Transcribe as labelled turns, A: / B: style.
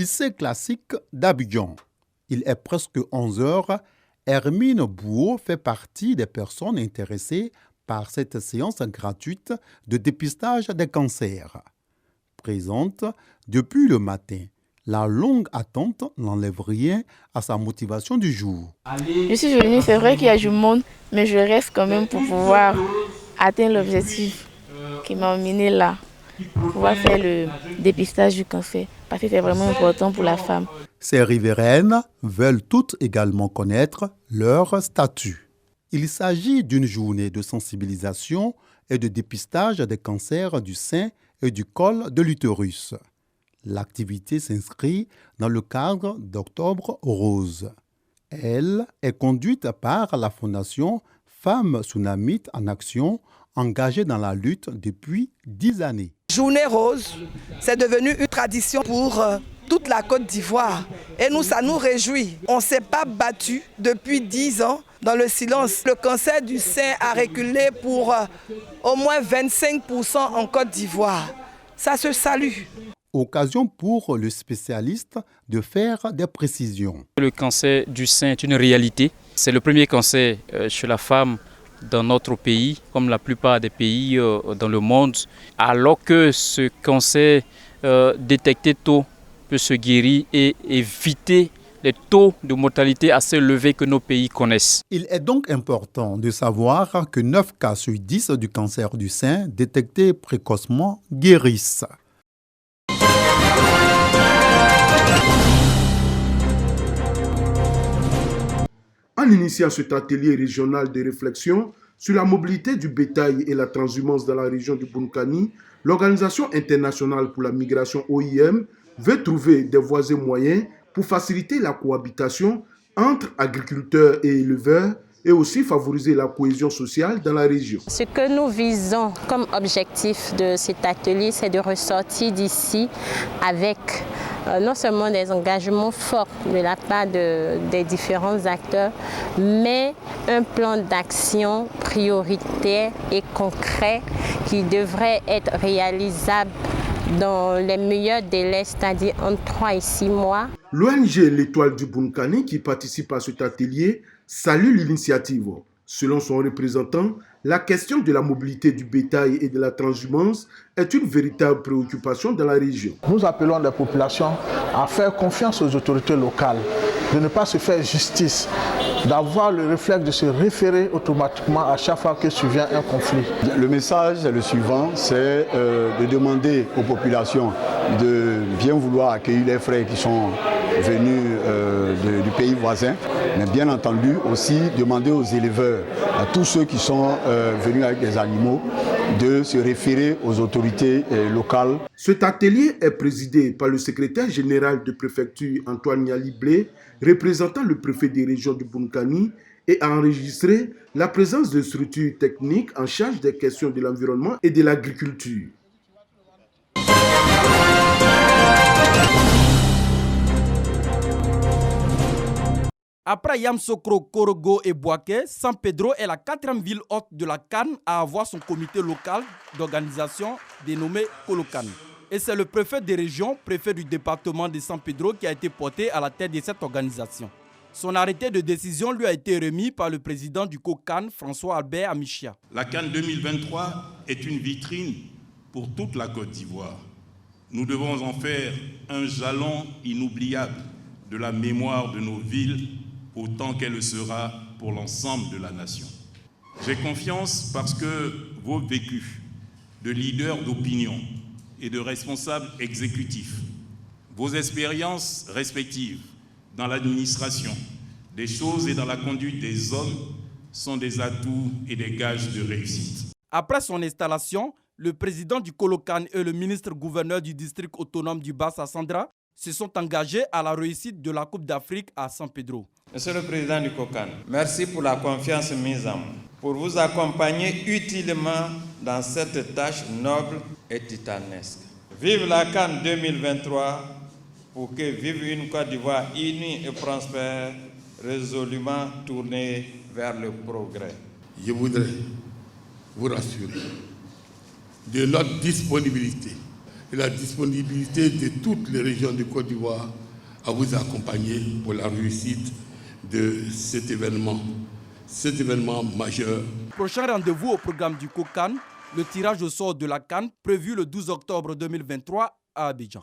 A: lycée classique d'Abidjan. Il est presque 11 heures. Hermine Bouot fait partie des personnes intéressées par cette séance gratuite de dépistage des cancers. Présente depuis le matin, la longue attente n'enlève rien à sa motivation du jour.
B: Je suis venue, c'est vrai qu'il y a du monde, mais je reste quand même pour pouvoir atteindre l'objectif qui m'a emmené là, pour pouvoir faire le dépistage du cancer, parce que c'est vraiment important pour la femme.
A: Ces riveraines veulent toutes également connaître leur statut. Il s'agit d'une journée de sensibilisation et de dépistage des cancers du sein et du col de l'utérus. L'activité s'inscrit dans le cadre d'Octobre Rose. Elle est conduite par la Fondation Femmes Tsunamites en Action, engagée dans la lutte depuis 10 années.
C: Journée Rose, c'est devenu une tradition pour toute la Côte d'Ivoire. Et nous, ça nous réjouit. On ne s'est pas battu depuis 10 ans dans le silence. Le cancer du sein a reculé pour au moins 25% en Côte d'Ivoire. Ça se salue.
A: Occasion pour le spécialiste de faire des précisions.
D: Le cancer du sein est une réalité. C'est le premier cancer chez la femme dans notre pays, comme la plupart des pays dans le monde, alors que ce cancer détecté tôt peut se guérir et éviter les taux de mortalité assez élevés que nos pays connaissent.
A: Il est donc important de savoir que 9 cas sur 10 du cancer du sein détectés précocement guérissent.
E: En initiant cet atelier régional de réflexion sur la mobilité du bétail et la transhumance dans la région du Bunkani, l'Organisation internationale pour la migration OIM veut trouver des voies et moyens pour faciliter la cohabitation entre agriculteurs et éleveurs et aussi favoriser la cohésion sociale dans la région.
F: Ce que nous visons comme objectif de cet atelier, c'est de ressortir d'ici avec non seulement des engagements forts de la part des différents acteurs, mais un plan d'action prioritaire et concret qui devrait être réalisable dans les meilleurs délais, c'est-à-dire entre 3 et 6 mois.
E: L'ONG L'Étoile du Bunkani, qui participe à cet atelier, salue l'initiative. Selon son représentant, la question de la mobilité du bétail et de la transhumance est une véritable préoccupation dans la région.
G: Nous appelons les populations à faire confiance aux autorités locales, de ne pas se faire justice, d'avoir le réflexe de se référer automatiquement à chaque fois que survient un conflit.
H: Le message est le suivant, c'est de demander aux populations de bien vouloir accueillir les frères qui sont venus du pays voisin, mais bien entendu aussi demander aux éleveurs, à tous ceux qui sont venus avec des animaux, de se référer aux autorités locales.
E: Cet atelier est présidé par le secrétaire général de préfecture Antoine Nyaliblé, représentant le préfet des régions du Bunkani, et a enregistré la présence de structures techniques en charge des questions de l'environnement et de l'agriculture.
I: Après Yamoussoukro, Korogo et Bouaké, San Pedro est la 4e ville hôte de la CAN à avoir son comité local d'organisation dénommé Colocan. Et c'est le préfet des régions, préfet du département de San Pedro qui a été porté à la tête de cette organisation. Son arrêté de décision lui a été remis par le président du COCAN, François-Albert Amichia.
J: La CAN 2023 est une vitrine pour toute la Côte d'Ivoire. Nous devons en faire un jalon inoubliable de la mémoire de nos villes, autant qu'elle le sera pour l'ensemble de la nation. J'ai confiance parce que vos vécus de leaders d'opinion et de responsables exécutifs, vos expériences respectives dans l'administration des choses et dans la conduite des hommes sont des atouts et des gages de réussite.
I: Après son installation, le président du Colocan et le ministre-gouverneur du district autonome du Bassa-Sandra se sont engagés à la réussite de la Coupe d'Afrique à San Pedro.
K: Monsieur le président du COCAN, merci pour la confiance mise en moi, pour vous accompagner utilement dans cette tâche noble et titanesque. Vive la CAN 2023 pour que vive une Côte d'Ivoire unie et prospère, résolument tournée vers le progrès.
L: Je voudrais vous rassurer de notre disponibilité
J: et la disponibilité de toutes les régions de Côte d'Ivoire à vous accompagner pour la réussite de cet événement majeur.
I: Prochain rendez-vous au programme du COCAN, le tirage au sort de la CAN prévu le 12 octobre 2023 à Abidjan.